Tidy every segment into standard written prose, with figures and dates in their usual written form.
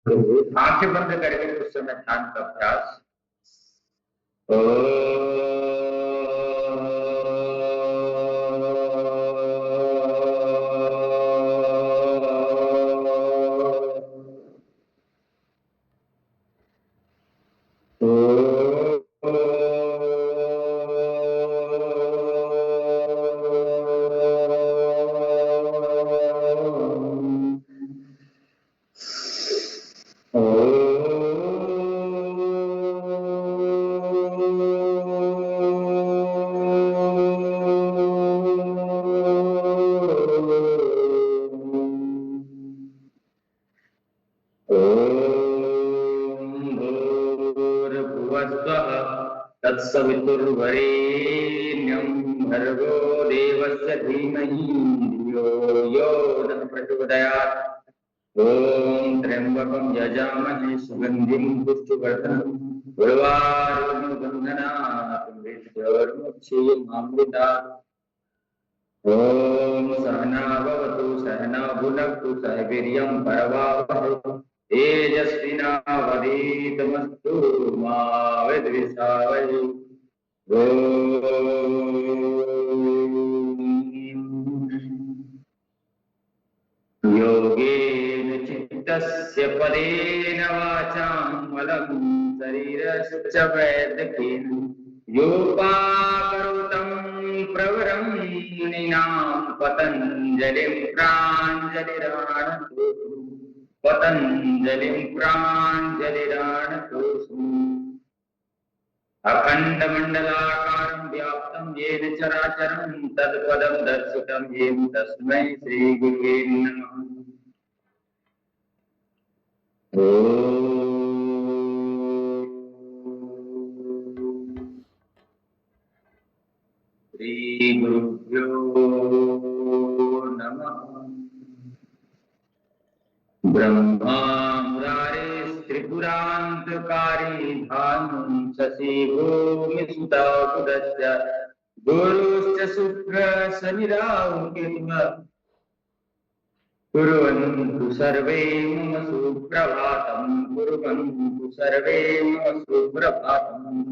तो आंखें बंद करके कुछ समय ध्यान का अभ्यास। तत्सवितुर्वरेण्यं भर्गो देवस्य धीमहि धियो यो नः प्रचोदयात्। ओम त्र्यंबकं यजामहे सुगंधिं पुष्टिवर्धनम् उर्वारुकमिव बन्धनात्। ओम सहना भवतु सहना भुनक्तु सह वीर्यं करवावहै तेजस्विनावधीतमस्तु मा विद्विषावहै। योगेन चित्तस्य पदेन वाचां मलं शरीरस्य वैदकेन योपाकरोतं प्रवरं मुनीनां पतञ्जलिं प्राञ्जलिराणतोऽस्मि। अखण्डमण्डलाकारं व्याप्तं येन चराचरं तत्पदं दर्शितं येन तस्मै श्रीगुरुवे नमः। श्रीगुरुभ्यो नमः। ब्रह्मा मुरारिस्त्रिपुरान्तकारी भानुं शशिभूमिसुताकुलश्च गुरुश्च शुक्रः शनिराहुः केतुः कुर्वन्तु सर्वे मम सुप्रभातम्।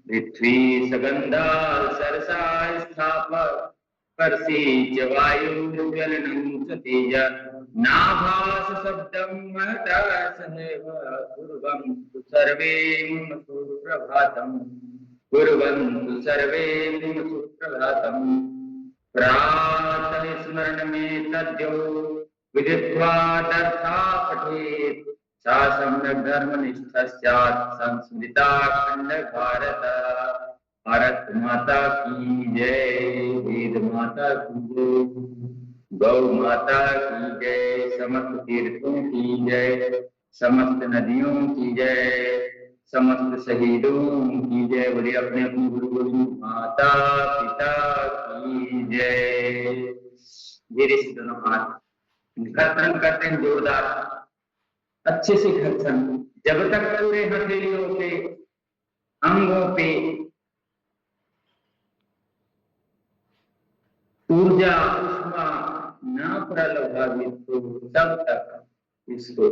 पृथ्वी सगन्धा सरसा स्थापकर्षि च वायुर्ज्वलनं च तेज नाभास शब्दं महता सहैव कुर्वन्तु सर्वे मम सुप्रभातम्। प्रातः स्मरणमे तद्यो विदित्वा तथा पठेत् सा सम्यक् धर्मनिष्ठः स्यात् संस्मृता अखण्ड भारत। भारत माता की जय, वेद माता की जय, गौ माता की जय, समस्त तीर्थों की जय, समस्त नदियों की जय, समस्त शहीदों की जय। बोलिए अपने अपने गुरु गोविंद माता पिता की जय। मेरे से दोनों हाथ घर्षण करते हैं जोरदार, अच्छे से घर्षण। जब तक पूरे हथेलियों पे अंगों पे ऊर्जा उष्मा न प्रलोभावित हो तब तक इसको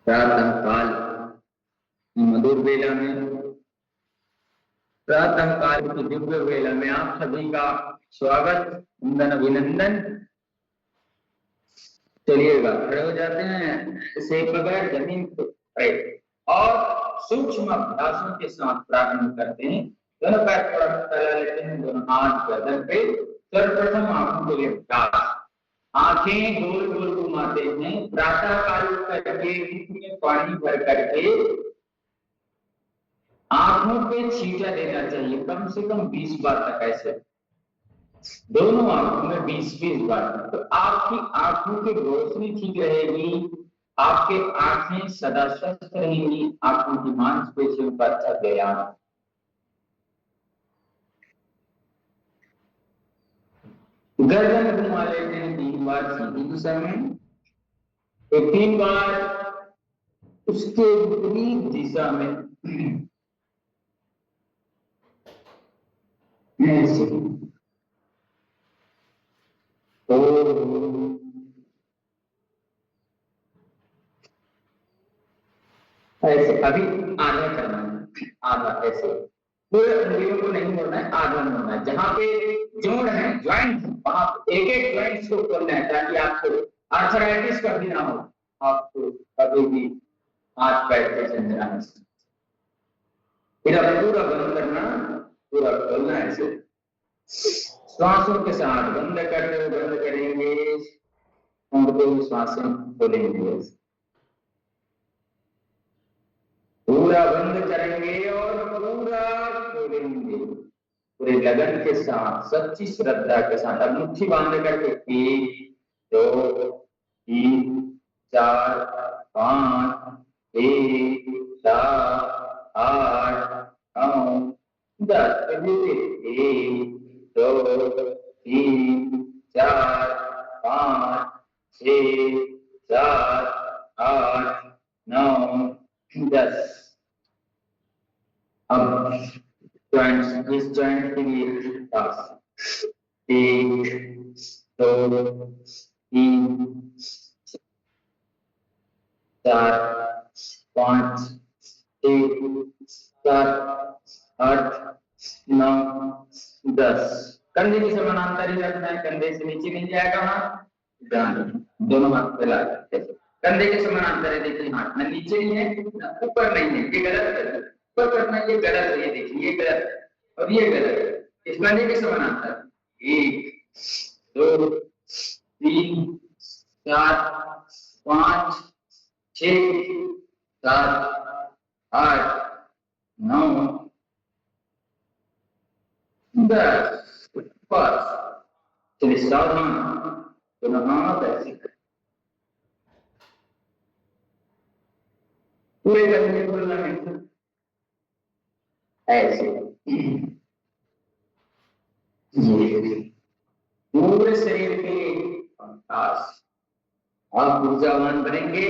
प्रातः काल मधुर बेला में, प्रातः काल की दिव्य वेला में आप सभी का स्वागत, वंदन, अभिनंदन। चलिएगा, खड़े हो जाते हैं, इसे बगैर जमीन को और सूक्ष्म अभ्यासों के साथ प्रारंभ करते हैं। दोनों पैर थोड़ा फैला लेते हैं, दोनों हाथ गर्दन पे। सर्वप्रथम आंखों के लिए अभ्यास। आंखें गोल गोल घुमाते हैं, प्रातः काल करके मुख में पानी भर करके आंखों पे छींटा देना चाहिए, कम से कम 20 बार तक। ऐसे दोनों आंखों में 20-20 बार तक। तो आपकी आंखों की रोशनी ठीक रहेगी, आपके आंखें सदा स्वस्थ रहेंगी, आंखों की मांसपेशियों का अच्छा व्यायाम। गर्दन घुमा लेते हैं 3 बार सीधी दिशा में, तो 3 बार उसके विपरीत दिशा में ऐसे। ओम। ऐसे अभी आधा करना है, आधा ऐसे पूरे उंगलियों को नहीं मोड़ना है, आधा मोड़ना है। जहाँ पे जोड़ है, ज्वाइंट, वहां एक एक ज्वाइंट को खोलना है ताकि आपको आर्थराइटिस कभी ना हो, आपको कभी भी हाथ पैर के चंद्रा में। फिर अब पूरा बंद करना, पूरा खोलना है ऐसे, श्वासों के साथ बंद करते हुए बंद करेंगे और दो श्वासें खोलेंगे, पूरा बंद करेंगे और पूरा खोलेंगे पूरे लगन के साथ, सच्ची श्रद्धा के साथ। अब मुट्ठी बांध करके 1 2 3 4 5 6 7 8 9 10। 1 2 3 4 5 6 7 8 9 10। अब जॉइंट्स, इस जॉइंट के लिए पास 1 2 3 4 5 6 7 8 9 10। कंधे के समानांतर ही रखना है, कंधे से नीचे नहीं जाएगा हाथ, दोनों हाथ फैला के कंधे के समानांतर है। देखिए हाथ ना नीचे ही है ना ऊपर नहीं है, ये गलत है, ऊपर करना ये गलत है, ये देखिए ये गलत है और ये गलत है। इस कंधे के समानांतर 1 2 3 4 5 6 7 8 9 10। बस चलिए सावधान, दोनों हाथ ऐसे पूरे करने खोलना है ऐसे, पूरे शरीर के पास आप ऊर्जावान बनेंगे,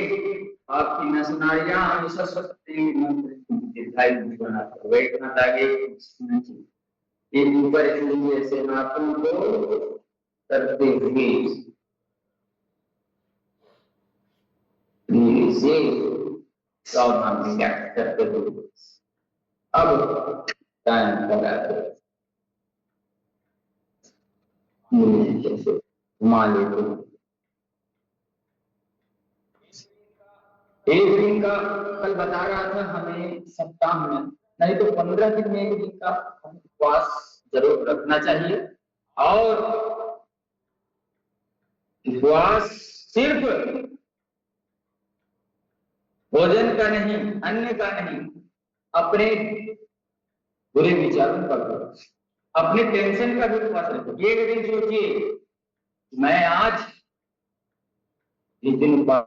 आपकी नस नाड़ियां हमेशा स्वस्थ दिखाई वेट मत आगे, एक ऊपर ऐसे हाथों को करते हुए से सावधान करते हुए अब टाइम लगाते घुमा लेते। एक दिन का कल बता रहा था हमें सप्ताह में नहीं तो 15 दिन में एक दिन का उपवास जरूर रखना चाहिए। और उपवास सिर्फ भोजन का नहीं, अन्य का नहीं, अपने बुरे विचारों का भी, अपने टेंशन का भी उपवास रखो। एक दिन सोचिए मैं आज इस दिन उपवास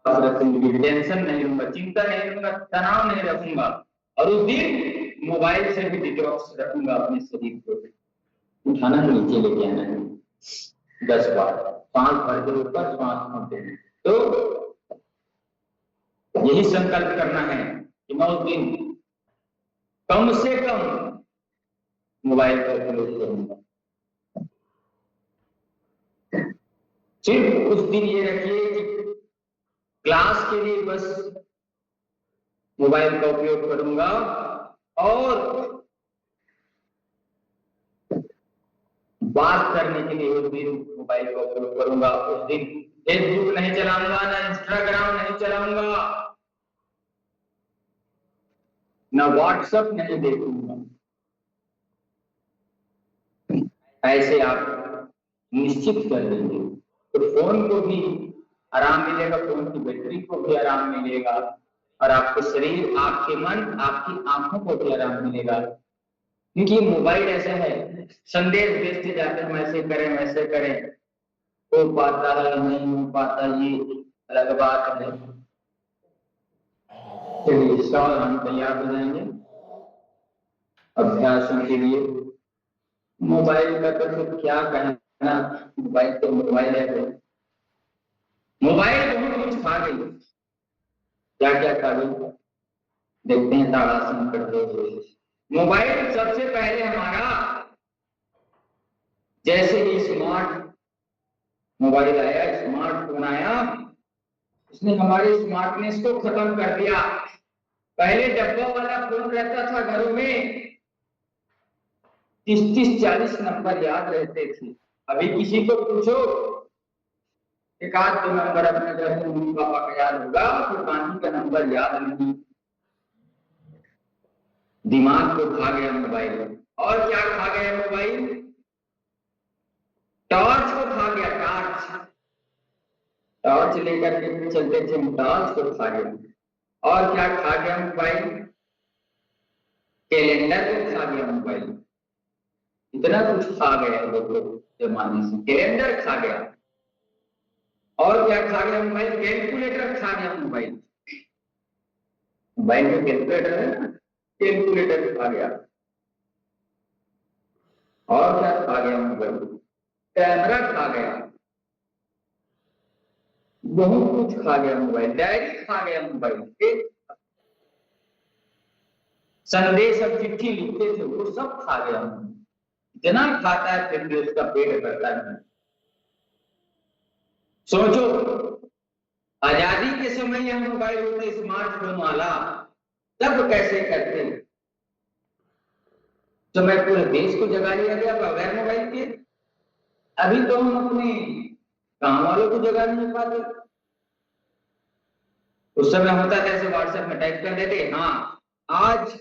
रखूंगी, टेंशन नहीं लूंगा, चिंता नहीं लूंगा, तनाव नहीं रखूंगा और उस दिन मोबाइल से भी डिटॉक्स रखूंगा अपने शरीर को। उठाना है नीचे लेके आना है 10 बार, सांस भर के ऊपर सांस छोड़ते हैं। तो यही संकल्प करना है कि मैं उस दिन कम से कम मोबाइल का उपयोग करूंगा। सिर्फ उस दिन ये रखिए कि क्लास के लिए बस मोबाइल का उपयोग करूंगा और बात करने के लिए उस दिन मोबाइल का उपयोग करूंगा। उस दिन फेसबुक नहीं चलाऊंगा, ना इंस्टाग्राम नहीं चलाऊंगा, ना व्हाट्सएप नहीं देखूंगा। ऐसे आप निश्चित कर देंगे तो फोन को भी आराम मिलेगा, फोन की बैटरी को भी आराम मिलेगा और आपके शरीर, आपके मन, आपकी आंखों को भी आराम मिलेगा। क्योंकि मोबाइल ऐसा है, संदेश भेजते जाते हैं ऐसे करें वैसे करें, हो पाता है नहीं हो पाता ये अलग बात है। चलिए सावधान तैयार हो जाएंगे अभ्यासों के लिए। मोबाइल का तो क्या कहना, मोबाइल तो मोबाइल है, मोबाइल बहुत कुछ खा गई। क्या क्या खा गई देखते हैं ताड़ासन करते हुए। मोबाइल सबसे पहले हमारा जैसे ही स्मार्ट मोबाइल आया, स्मार्टफोन आया, उसने हमारे स्मार्टनेस को खत्म कर दिया। पहले डब्बा वाला फोन रहता था घरों में, 30-40 नंबर याद रहते थे। अभी किसी को पूछो, एक आध दो नंबर अपने घर में मम्मी पापा का याद होगा, फिर बाकी का नंबर याद नहीं। दिमाग को खा गया मोबाइल। और क्या खा गया मोबाइल? टॉर्च को खा गया, टॉर्च। टॉर्च लेकर के चलते थे, टॉर्च को खा गया। और क्या खा गया मोबाइल? कैलेंडर को खा गया मोबाइल। इतना कुछ खा गया लोगों जमाने से, कैलेंडर खा गया। और क्या खा गया मोबाइल? कैलकुलेटर खा गया मोबाइल। मोबाइल में कैलकुलेटर है ना, कैलकुलेटर खा गया। और क्या खा गया मोबाइल? कैमरा खा गया। बहुत कुछ खा गया मोबाइल। डायरी खा गया मोबाइल। संदेश अब चिट्ठी लिखते थे, वो सब खा गया। इतना खाता है फिर भी उसका पेट भरता नहीं। सोचो, आजादी के समय यह मोबाइल होते, स्मार्टफोन वाला, तब कैसे करते? तो मैं पूरे देश को जगा लिया गया बगैर मोबाइल के। अभी तो हम अपने गांव वालों को जगा नहीं पाते। उस समय होता था ऐसे व्हाट्सएप में टाइप कर देते, हाँ आज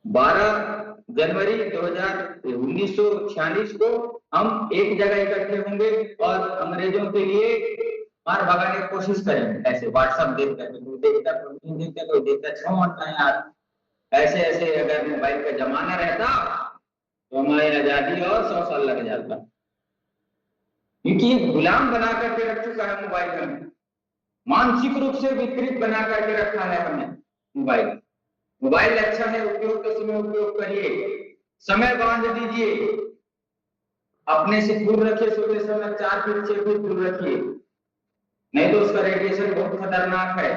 12 जनवरी 1946 को हम एक जगह इकट्ठे होंगे और अंग्रेजों के लिए मार भगाने की कोशिश करेंगे। ऐसे व्हाट्सएप देखकर, कोई देखता, कोई देखता, कोई देखता, क्यों होता है यार? ऐसे ऐसे अगर मोबाइल का जमाना रहता तो हमारी आजादी और 100 साल लग जाता। क्योंकि ये गुलाम बना करके रख चुका है मोबाइल हमें, मानसिक रूप से विकृत बना करके रखा है हमें मोबाइल। मोबाइल अच्छा है, उपयोग के समय उपयोग करिए, समय बांध दीजिए, अपने से दूर रखिए, सोते समय 4 फीट 6 फीट दूर रखिए, नहीं तो उसका रेडिएशन बहुत खतरनाक है।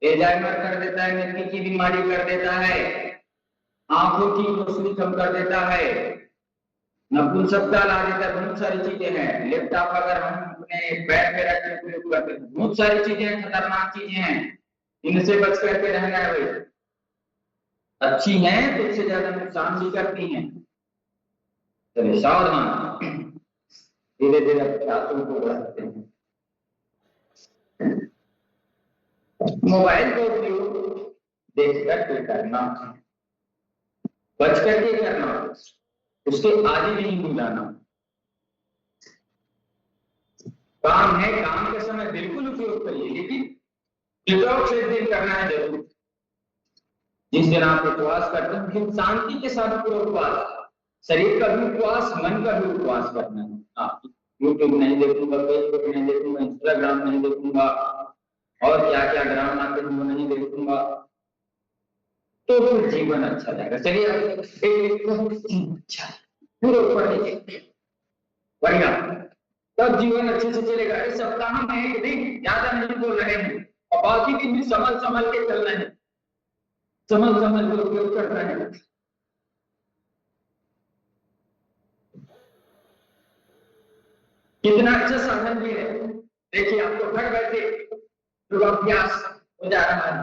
एल्जाइमर कर देता है, नेत्र की बीमारी कर देता है, आंखों की रोशनी कम कर देता है, नपुंसकता ला देता है, बहुत सारी चीजें हैं। लैपटॉप अगर हम अपने बैग में रख के उपयोग करते हैं, बहुत सारी चीजें खतरनाक चीजें हैं, इनसे बच करके रहना है। भाई अच्छी हैं तो उससे ज्यादा नुकसान भी करती हैं, चलिए सावधान, धीरे धीरे अभ्यासों को बढ़ाते हैं। मोबाइल का उपयोग देख करके करना, बच करके करना, उसके आदि नहीं हो जाना। काम है, काम के समय बिल्कुल उपयोग करिए, लेकिन डिटॉक्स एक दिन करना है जरूर। जिस दिन आप उपवास करते हैं, फिर शांति के साथ पूरा उपवास, शरीर का भी उपवास, मन का भी उपवास करना है। आप यूट्यूब नहीं देखूंगा, फेसबुक नहीं देखूंगा, इंस्टाग्राम नहीं देखूंगा, और क्या क्या ग्राम आते हैं वो नहीं देखूंगा, तो फिर जीवन अच्छा जाएगा। चलिए पूरे ऊपर नीचे बढ़िया, तब जीवन अच्छे से चलेगा। इस सप्ताह में एक दिन ज्यादा नहीं बोल रहे हैं, और बाकी दिन भी संभल संभल के चल रहे हैं, संभल संभल के उपयोग कर रहे हैं। कितना अच्छा साधन भी है। देखिए, आपको घर बैठे योगाभ्यास हो जा रहा है,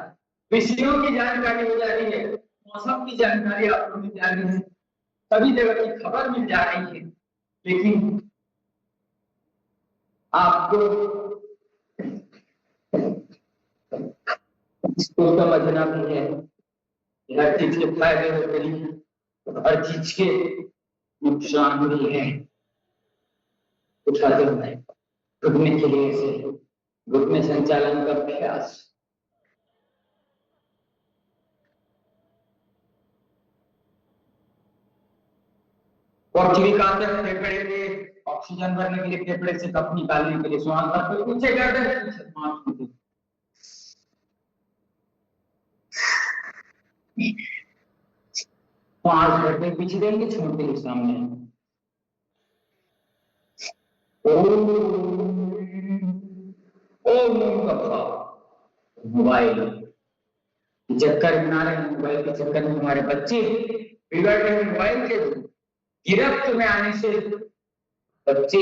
विषयों की जानकारी हो जा रही है, मौसम की जानकारी आपको मिल जा रही है, सभी जगह की खबर मिल जा रही है, लेकिन आपको इसको समझना भी है, हर चीज के फायदे होते हैं, हर चीज के नुकसान भी है। उठाते हैं घुटने के लिए से घुटने संचालन का अभ्यास, फेफड़े के ऑक्सीजन भरने के लिए, फेफड़े से कफ निकालने के लिए, श्वास भरते पीछे गर्दन, श्वास भरते पीछे देंगे, छोड़ते ही सामने। ओम का भाव। मोबाइल चक्कर बना रहे हैं, मोबाइल के चक्कर में हमारे बच्चे बिगड़ रहे हैं मोबाइल के। गिरफ्त में आने से बच्चे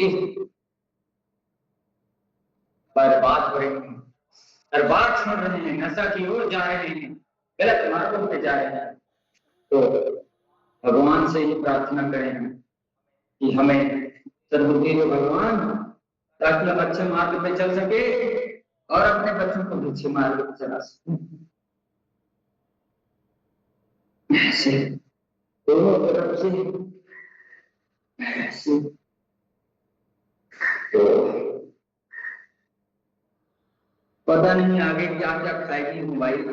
बर्बाद हो रहे हैं, बर्बाद छोड़ रहे हैं, नशा की ओर जा रहे हैं, गलत मार्गों पे जा रहे हैं। तो भगवान से ये प्रार्थना करें हम कि हमें सद्बुद्धि दो भगवान, ताकि हम अच्छे मार्ग पे चल सके और अपने बच्चों को अच्छे मार्ग पे चला सके। ऐसे दोनों तरफ से तो पता नहीं आगे क्या क्या खाएगी मोबाइल।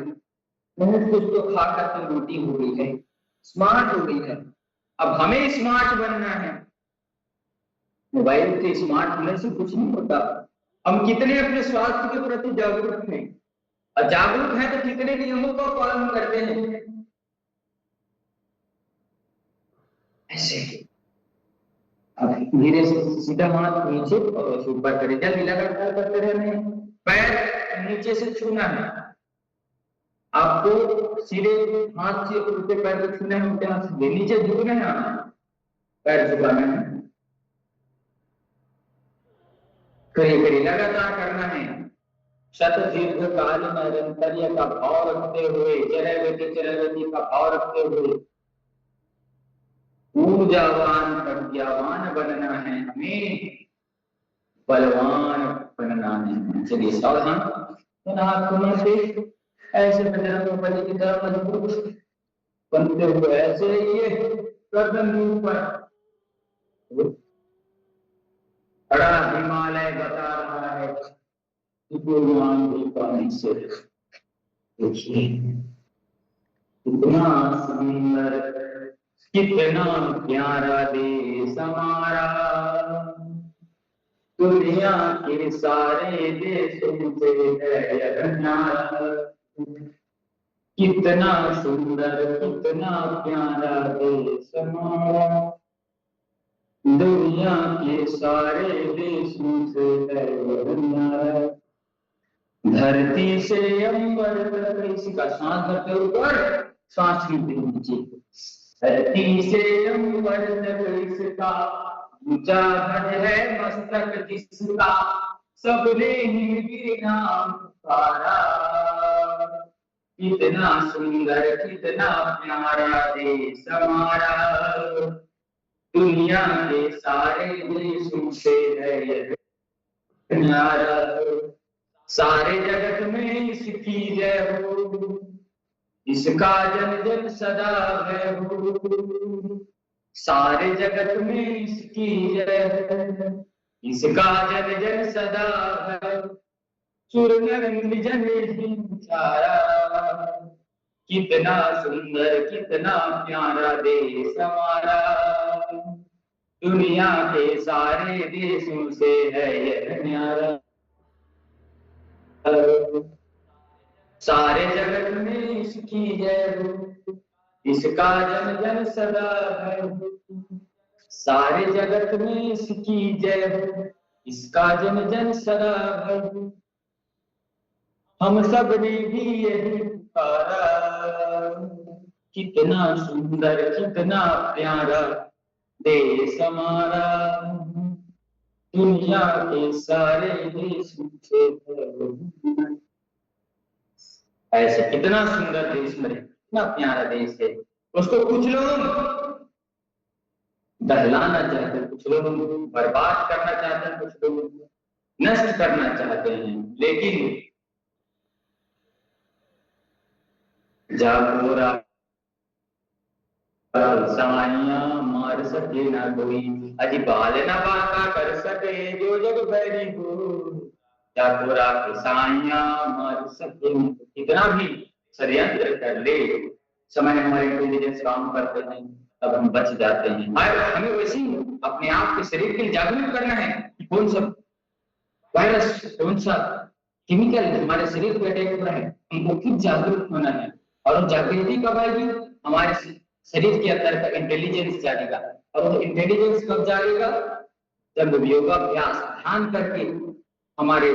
बहुत कुछ तो खाकर तो रोटी हो गई है, स्मार्ट हो गई है। अब हमें स्मार्ट बनना है। मोबाइल के स्मार्ट होने से कुछ नहीं होता। हम कितने अपने स्वास्थ्य के प्रति जागरूक हैं, और जागरूक हैं तो कितने नियमों का पालन करते हैं। ऐसे अब धीरे से सीधा हाथ नीचे और ऊपर करें, जल्दी लगातार करते रहना है। पैर नीचे से छूना है, आपको सीधे हाथ से उल्टे पैर को छूना है, उल्टे हाथ से नीचे झुकना है, पैर झुकाना है। करिए लगातार करना है। शत दीर्घ काल निरंतर्य का भाव रखते हुए, चरैवती का भाव रखते हुए ऊर्जावान प्रज्ञावान बनना है, हमें बलवान बनना है। चलिए सावधान हाथों से ऐसे बजरंगबली की तरह मजबूत बनते हुए ऐसे ये गर्दन के ऊपर बड़ा हिमालय बता रहा है पानी से। देखिए कितना सुंदर, कितना प्यारा देश हमारा, दुनिया के सारे देशों से है न्यारा। कितना सुंदर, कितना प्यारा देश हमारा, दुनिया के सारे देशों से है न्यारा। धरती से अंबर तक, इसी का सांस भरते ऊपर, सांस नीचे। धरती से अंबर तक इसका ऊंचा भज है मस्तक जिसका, सबने ही नाम पुकारा। कितना सुंदर, कितना प्यारा देश हमारा, दुनिया के सारे देशों से है न्यारा। सारे जगत में इसकी जय हो, इसका जन जन सदा है हो। सारे जगत में इसकी जय है, इसका जन जन सदा है। सुर नर निजन चारा, कितना सुंदर, कितना प्यारा देश हमारा, दुनिया के सारे देशों से है यह न्यारा। सारे जगत में इसकी जय हो, इसका जन जन सदा है। सारे जगत में इसकी जय हो, इसका जन जन सदा है। हम सब ने भी यही पुकारा, कितना सुंदर, कितना प्यारा देश हमारा, दुनिया के सारे देशों से है। ऐसे कितना सुंदर देश मेरे, कितना प्यारा देश है। उसको कुछ लोग दहलाना चाहते हैं, कुछ लोग बर्बाद करना चाहते हैं, कुछ लोग नष्ट करना चाहते हैं। लेकिन जागोरा साइयां मार सके ना कोई, अजी बाल ना बाका कर सके जो जग बैरी हो। जागोरा साइयां मार सके, कितना भी षड्यंत्र कर ले, समय हमारे इंटेलिजेंस काम करते हैं तब हम बच जाते हैं। हमें वैसे ही अपने आप के शरीर के लिए जागरूक करना है कि कौन सा वायरस, कौन सा केमिकल हमारे शरीर पे अटैक हो रहा है, हमको खुद जागरूक होना है। और जागृति कब आएगी, हमारे शरीर के अंदर का इंटेलिजेंस जागेगा। और वो इंटेलिजेंस कब जागेगा, जब योगाभ्यास ध्यान करके हमारे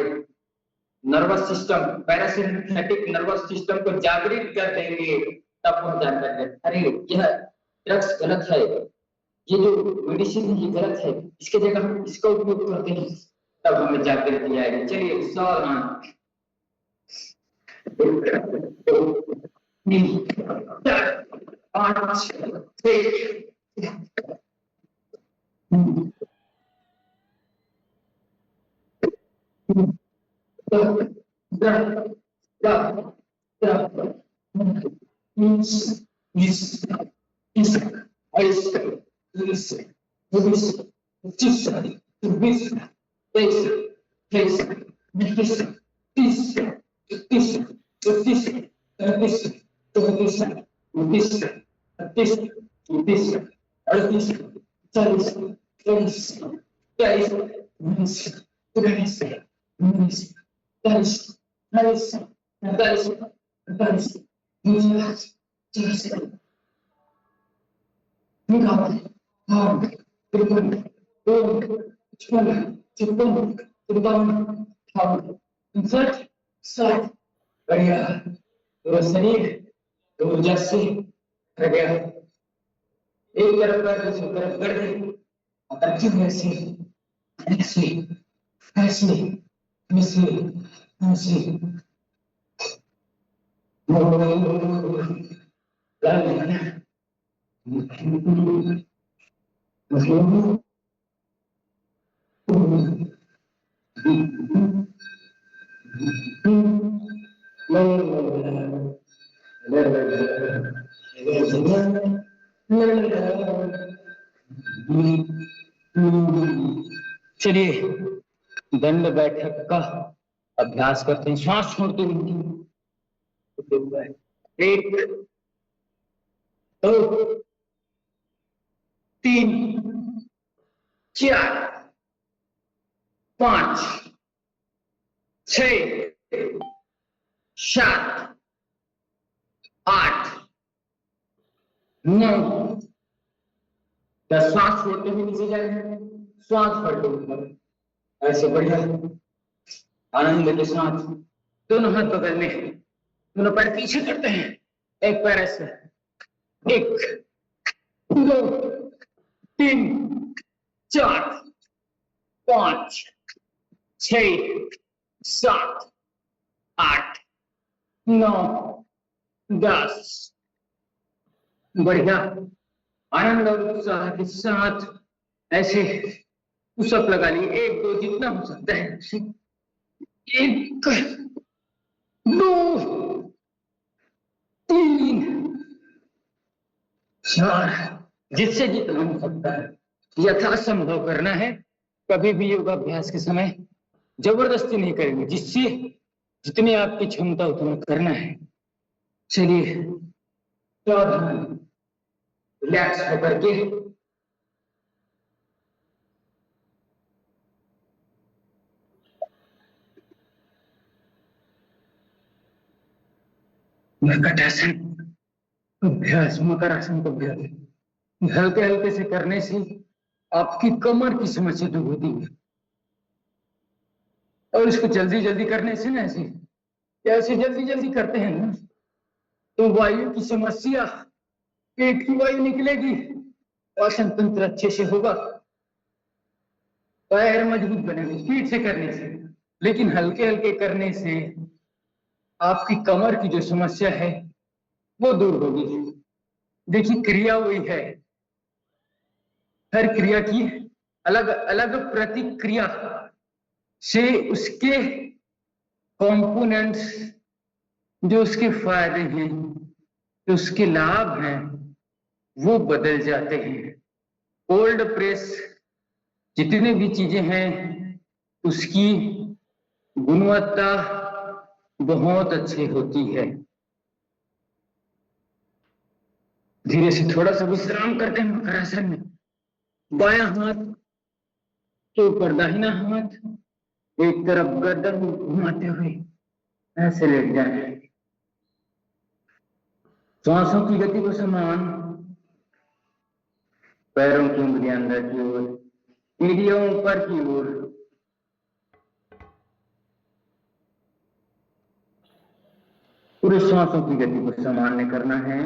nervous system, parasympathetic nervous system को जागृत कर देंगे, तब हम जानते हैं अरे यह ड्रग्स गलत है, ये जो मेडिसिन ये गलत है, इसके जगह हम इसका उपयोग करते हैं, तब हमें जागृति आएगी। चलिए सावधान। 60 बढ़िया। तो शरीर तो ऊर्जा से भर गया। एक तरफ कर दूसरी तरफ कर दे। अच्छी ऐसे ऐसे ऐसे ऐसे ऐसे चलिए दंड बैठक का अभ्यास करते हैं। श्वास छोड़ते हुए एक दो तीन चार पांच छह सात आठ नौ 10। श्वास छोड़ते हुए नीचे जाएंगे, श्वास छोड़ते हुए ऐसे बढ़िया आनंद के साथ दोनों हाथ बगल में, दोनों पैर पीछे करते हैं। एक पैर ऐसे, एक दो तीन चार पांच छह सात आठ नौ 10। बढ़िया आनंद और उत्साह के साथ ऐसे पुशअप लगा लिए। एक दो जितना हो सकता है। एक दो तीन चार, जिससे जितना हो सकता है यथासंभव करना है। कभी भी योगाभ्यास के समय जबरदस्ती नहीं करेंगे, जिससे जितनी आपकी क्षमता उतना करना है। चलिए रिलैक्स होकर के मकरासन अभ्यास, मकरासन का अभ्यास हल्के हल्के से करने से आपकी कमर की समस्या दूर होती है। और इसको जल्दी जल्दी करने से ना ऐसे जल्दी जल्दी करते हैं ना, तो वायु की समस्या, पेट की वायु निकलेगी, पाचन तंत्र अच्छे से होगा, पैर मजबूत बनेंगे स्पीड से करने से। लेकिन हल्के हल्के करने से आपकी कमर की जो समस्या है वो दूर होगी। देखिए क्रिया वही है, हर क्रिया की अलग अलग प्रतिक्रिया से उसके कंपोनेंट्स, जो उसके फायदे हैं, जो उसके लाभ हैं, वो बदल जाते हैं। कोल्ड प्रेस जितने भी चीजें हैं उसकी गुणवत्ता बहुत अच्छी होती है। धीरे से थोड़ा सा विश्राम करते हैं मकरासन में। बायां हाथ के ऊपर दाहिना हाथ, एक तरफ गर्दन घुमाते हुए ऐसे लेट जाए। श्वासों की गति को समान, पैरों की उंगलियां अंदर की ओर, एड़ियों ऊपर की ओर। पूरे श्वासों की गति को सामान्य करना है।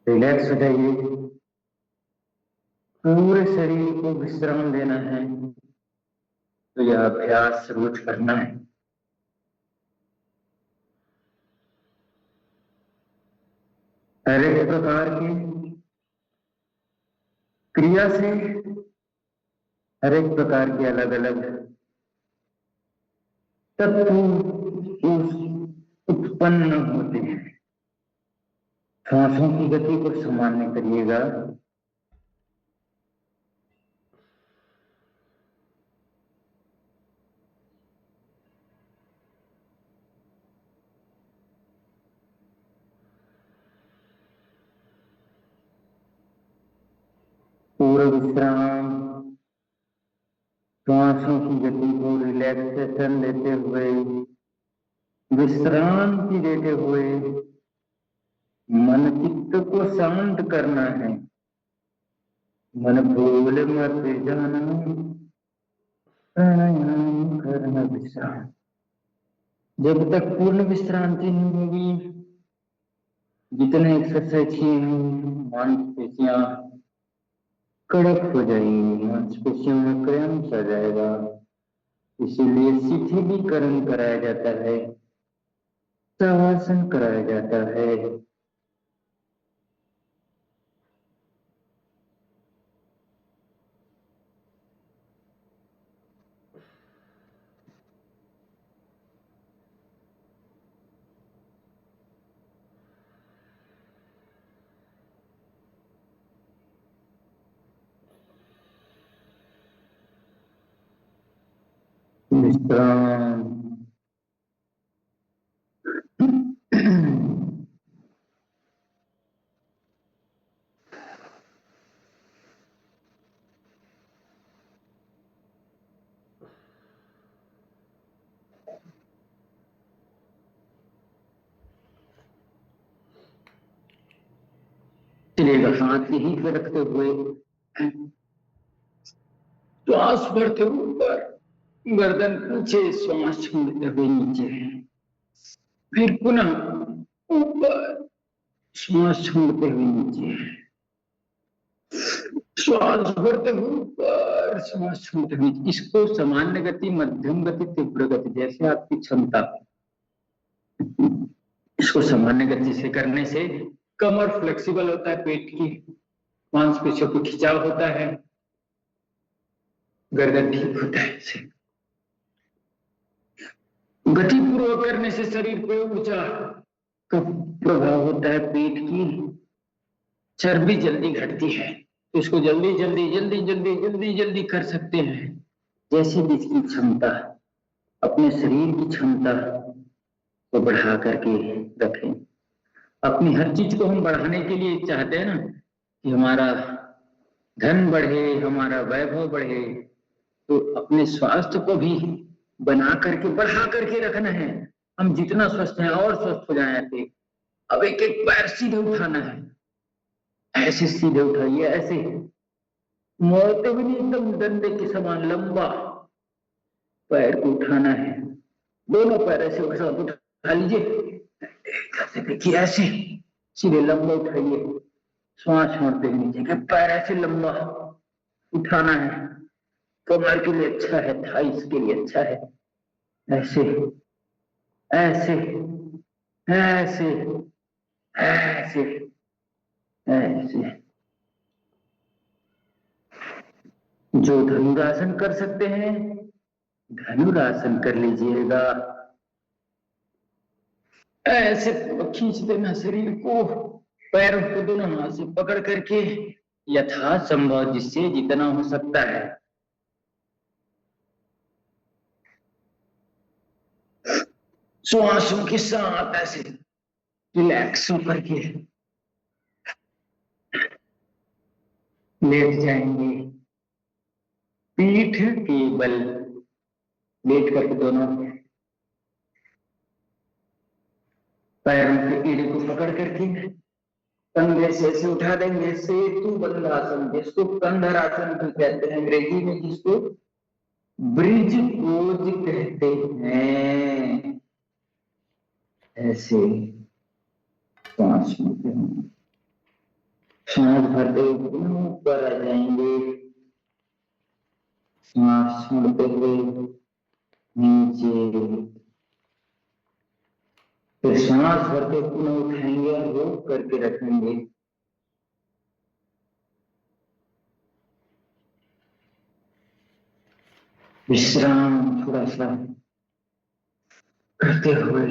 रिलैक्स हो जाइए, पूरे शरीर को विश्राम देना है। तो यह अभ्यास रोज करना है। हर एक प्रकार की क्रिया से हर एक प्रकार के अलग अलग तत्व उत्पन्न होते हैं। सांसों की गति को सामान्य करिएगा। पूरा विश्राम, सांसों की गति को रिलैक्सेशन देते हुए, विश्रांति देते हुए मन चित्त को शांत करना है। मन भूल मत जाना, प्राणायाम करना विश्राम। जब तक पूर्ण विश्रांति नहीं होगी, जितने एक्सरसाइज किए हैं, मांसपेशियां कड़क हो जाएंगी, मांसपेशियों में क्रैम्प्स आ जाएगा। इसीलिए शिथिलीकरण कराया जाता है, शवासन कराया जाता है। विश्राम। चलेगा, हाथ यहीं पे रखते हुए श्वास भरते ऊपर, गर्दन पीछे, श्वास छोड़ते हुए नीचे, फिर पुनः ऊपर, श्वास छोड़ते हुए नीचे, श्वास भरते हुए ऊपर, श्वास छोड़ते हुए। इसको सामान्य गति, मध्यम गति, तीव्र गति, जैसे आपकी क्षमता। इसको सामान्य गति से करने से कमर फ्लेक्सिबल होता है, पेट की मांसपेशियों को खिंचाव होता है, गर्दन ठीक होता है। इसे गति पूर्वक करने से शरीर पे ऊर्जा का प्रभाव होता है, पेट की चर्बी जल्दी घटती है। तो इसको जल्दी जल्दी जल्दी जल्दी जल्दी जल्दी कर सकते हैं, जैसे भी इसकी क्षमता, अपने शरीर की क्षमता को बढ़ा करके रखें। अपनी हर चीज को हम बढ़ाने के लिए चाहते हैं ना, कि हमारा धन बढ़े, हमारा वैभव बढ़े, तो अपने स्वास्थ्य को भी बना करके बढ़ा करके रखना है। हम जितना स्वस्थ हैं और स्वस्थ हो जाए। अब एक एक पैर सीधे उठाना है, ऐसे सीधे उठाइए, ऐसे मोड़ते भी नहीं, एकदम डंडे के समान लंबा पैर को उठाना है। दोनों पैर ऐसे उठा लीजिए, देखिए ऐसे सीधे लंबा उठाइए, श्वास छोड़ते हुए नीचे, पैर ऐसे लंबा उठाना है। कमर के लिए अच्छा है, थाइस के लिए अच्छा है। ऐसे ऐसे ऐसे ऐसे ऐसे। जो धनुरासन कर सकते हैं, धनुरासन कर लीजिएगा। ऐसे खींच देना शरीर को, पैरों को दोनों हाथ से पकड़ करके, यथासंभव जिससे जितना हो सकता है। श्वासों के साथ ऐसे रिलैक्स होकर के लेट जाएंगे, पीठ के बल लेट करके दोनों पैरों के एड़ी को पकड़ करके कंधे से ऐसे उठा देंगे। सेतु बंध आसन, जिसको कंधर आसन भी कहते हैं अंग्रेजी में, जिसको ब्रिज पोज कहते हैं। ऐसे सांस लेते हैं, सांस भरते हुए ऊपर आ जाएंगे, सांस छोड़ते हुए नीचे, फिर सांस भरते पुनः उठाएंगे और रोक करके रखेंगे। विश्राम थोड़ा सा करते हुए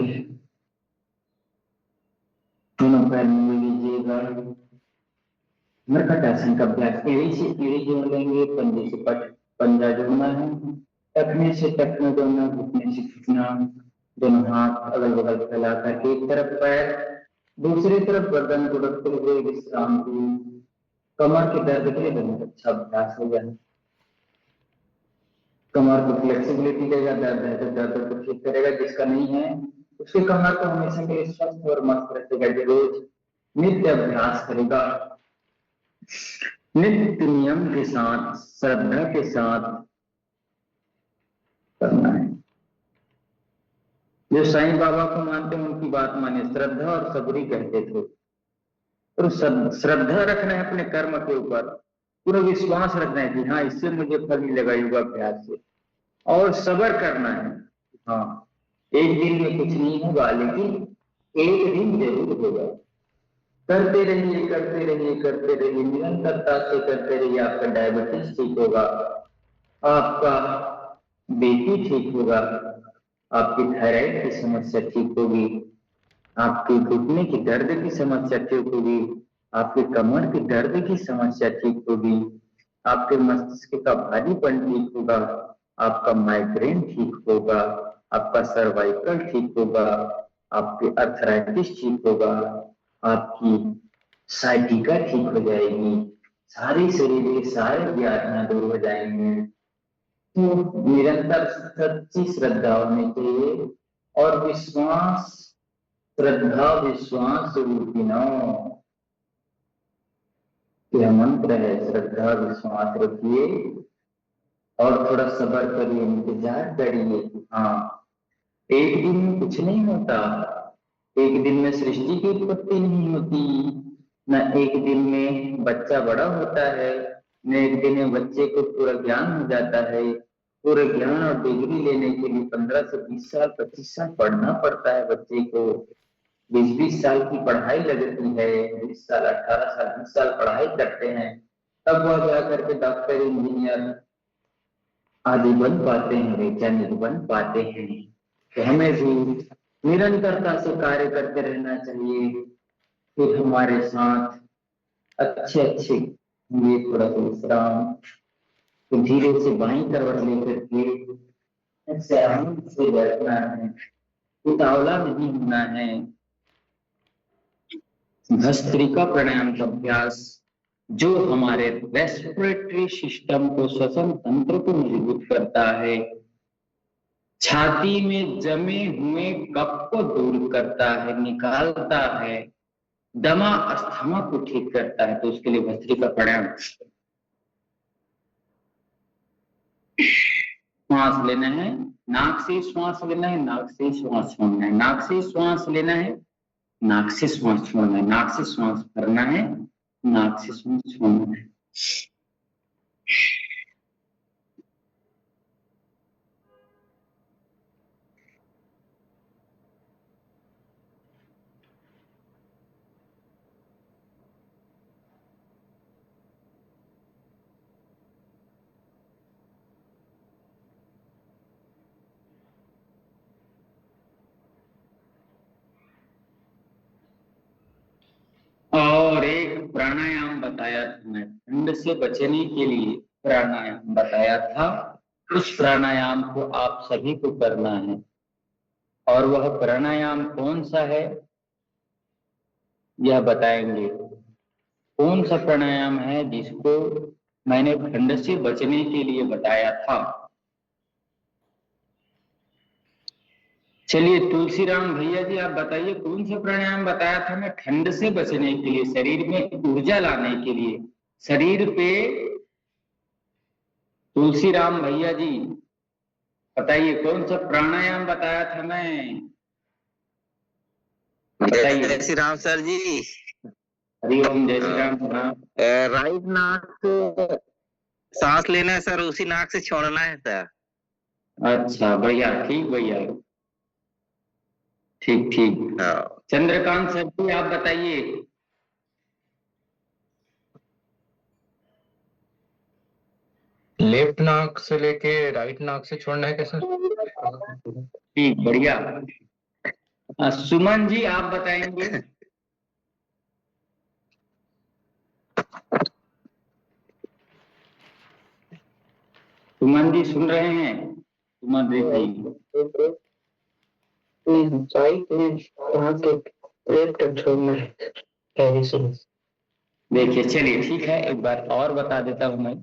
दोनों पैर मोड़ लीजिएगा। मरकटासन का अभ्यास एड़ी से एड़ी जोड़ लेंगे, पंजे से पंजा जोड़ना है, टखने से टखने जोड़ना, घुटने से घुटना, दोनों हाथ अगल बगल फैला कर एक तरफ पैर दूसरी तरफ गर्दन को रखते हुए विश्राम की। कमर के दर्द के लिए बहुत अच्छा अभ्यास हो जाए। कमर को फ्लेक्सिबिलिटी देगा, दर्द है तो दर्द को ठीक करेगा, जिसका नहीं है उसके कमर को हमेशा के लिए स्वस्थ और मस्त रखेगा। जो रोज नित्य अभ्यास करेगा, नित्य नियम के साथ श्रद्धा के साथ करना है। जो साईं बाबा को मानते हैं उनकी बात माने, श्रद्धा और सबरी कहते थे। और श्रद्धा रखना है अपने कर्म के ऊपर, पूरा विश्वास रखना है कि हाँ इससे मुझे फल मिलेगा योगाभ्यास से, और सब्र करना है। हाँ एक दिन में कुछ नहीं होगा, लेकिन एक दिन जरूर होगा। करते रहिए करते रहिए करते रहिए, निरंतरता से करते रहिए। आपका डायबिटीज ठीक होगा, आपका बीपी ठीक होगा, आपकी थायराइड की समस्या ठीक होगी, आपके घुटने की दर्द की समस्या ठीक होगी, आपके कमर के दर्द की समस्या ठीक होगी, आपके मस्तिष्क का भारीपन ठीक होगा, आपका माइग्रेन ठीक होगा, आपका सर्वाइकल ठीक होगा, आपके अर्थराइटिस ठीक होगा, आपकी साइटिका ठीक हो जाएगी, सारी शरीर के सारे व्याधियां दूर हो जाएंगे। तो निरंतर सच्ची श्रद्धा होनी चाहिए और विश्वास, श्रद्धा विश्वास रूपिणो, यह मंत्र है। श्रद्धा विश्वास रखिए और थोड़ा सब्र करिए, इंतजार करिए। हाँ एक दिन में कुछ नहीं होता, एक दिन में सृष्टि की उत्पत्ति नहीं होती, न एक दिन में बच्चा बड़ा होता है, न एक दिन में बच्चे को पूरा ज्ञान हो जाता है। पूरे ज्ञान और डिग्री लेने के लिए 15 से 20 साल 25 साल पढ़ना पड़ता है बच्चे को। 20-20 साल की पढ़ाई लगती है, 20 साल 18 साल 20 साल पढ़ाई करते हैं, तब वह जाकर के डॉक्टर इंजीनियर आदि बन पाते हैं, वैज्ञानिक बन पाते हैं। तो हमें भी निरंतरता से कार्य करते रहना चाहिए। फिर हमारे साथ अच्छे अच्छे ये थोड़ा सा विश्राम, तो धीरे से बाईं करवट लेकर के से बैठना है, उतावला नहीं होना है। भस्त्रिका प्राणायाम का अभ्यास जो हमारे रेस्पिरेटरी सिस्टम को, श्वसन तंत्र को मजबूत करता है, छाती में जमे हुए कफ को दूर करता है, निकालता है, दमा अस्थमा को ठीक करता है। तो उसके लिए भस्त्रिका प्राणायाम, श्वास लेना है, नाक से श्वास लेना है, नाक से श्वास छोड़ना है, नाक से श्वास लेना है, नाक से श्वास छोड़ना है, नाक से श्वास भरना है, नाक से श्वास छोड़ना है। और एक प्राणायाम बताया था मैं, ठंड से बचने के लिए प्राणायाम बताया था। उस प्राणायाम को आप सभी को करना है, और वह प्राणायाम कौन सा है यह बताएंगे। कौन सा प्राणायाम है जिसको मैंने ठंड से बचने के लिए बताया था। चलिए तुलसीराम भैया जी आप बताइए, कौन सा प्राणायाम बताया था मैं ठंड से बचने के लिए, शरीर में ऊर्जा लाने के लिए, शरीर पे। तुलसीराम भैया जी बताइए कौन सा प्राणायाम बताया था मैं, बताइए। श्री राम सर जी। हरिओम, जय श्री राम। हाँ, राइट नाक से सांस लेना है सर, उसी नाक से छोड़ना है सर। अच्छा बढ़िया, ठीक भैया, ठीक ठीक। हाँ। चंद्रकांत सर जी आप बताइए। लेफ्ट नाक से लेके राइट नाक से छोड़ना है कैसे? ठीक, बढ़िया। सुमन जी आप बताएंगे। सुमन जी सुन रहे हैं? सुमन जी देखिए, चलिए ठीक है, एक बार और बता देता हूं मैं।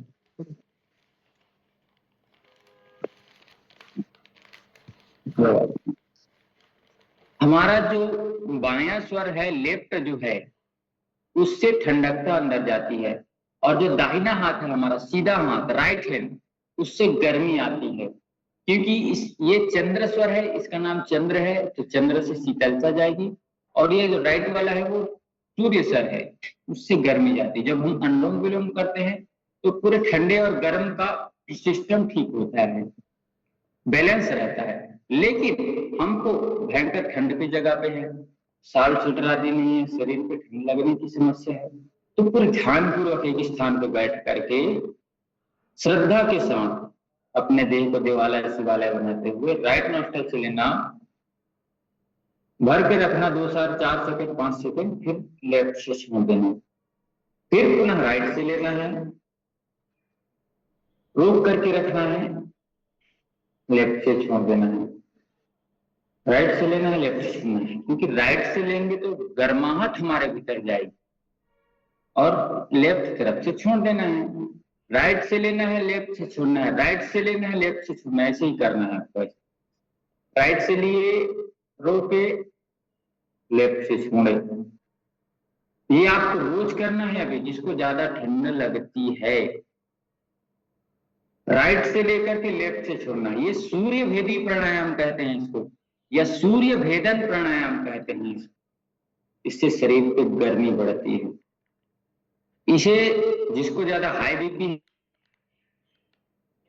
हमारा जो बायां स्वर है, लेफ्ट जो है, उससे ठंडकता अंदर जाती है, और जो दाहिना हाथ है हमारा, सीधा हाथ, राइट हैंड, उससे गर्मी आती है। क्योंकि ये चंद्र स्वर है, इसका नाम चंद्र है, तो चंद्र से शीतलता जाएगी। और ये जो राइट वाला है वो सूर्य स्वर है, उससे गर्मी जाती है। जब हम अनुलोम विलोम करते हैं तो पूरे ठंडे और गर्म का सिस्टम ठीक होता है, बैलेंस रहता है। लेकिन हमको भयंकर ठंड की जगह पे है, साल स्वेटर आदि नहीं है, शरीर पे ठंड लगने की समस्या है, तो पूरे ध्यान पूर्वक एक स्थान पर बैठ करके श्रद्धा के साथ अपने देह को देवालय शिवालय बनाते हुए राइट नोस्ट्रल से लेना, भर के रखना 2 4 सेकंड 5 सेकंड, फिर लेफ्ट से छोड़ देना, फिर पुनः राइट से लेना है, रोक करके रखना है, लेफ्ट से छोड़ देना है, राइट से लेना है, लेफ्ट से छोड़ना है। क्योंकि राइट से लेंगे तो गर्माहट हमारे भीतर जाएगी, और लेफ्ट तरफ से छोड़ देना है। राइट से लेना है, लेफ्ट से छोड़ना है, राइट से लेना है, लेफ्ट से छोड़ना है, ऐसे ही करना है आपको। राइट से लिए, रोके, लेफ्ट से छोड़े। ये आपको रोज करना है। अभी जिसको ज्यादा ठंड लगती है, राइट से लेकर के लेफ्ट से छोड़ना, ये सूर्य भेदी प्राणायाम कहते हैं इसको, या सूर्य भेदन प्राणायाम कहते हैं इसको। इससे शरीर पे गर्मी बढ़ती है। इसे जिसको ज्यादा हाई बीपी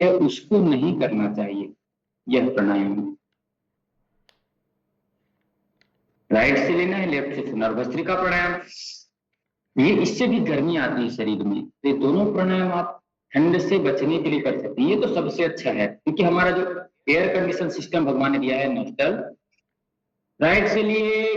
है उसको नहीं करना चाहिए यह प्राणायाम। राइट से लेना है, लेफ्ट से छोड़ना। और भस्त्रिका प्राणायाम, ये इससे भी गर्मी आती है शरीर में। तो ये दोनों प्राणायाम आप ठंड से बचने के लिए कर सकते हैं। ये तो सबसे अच्छा है, क्योंकि हमारा जो एयर कंडीशन सिस्टम भगवान ने दिया है नोस्ट्रल, राइट से लिए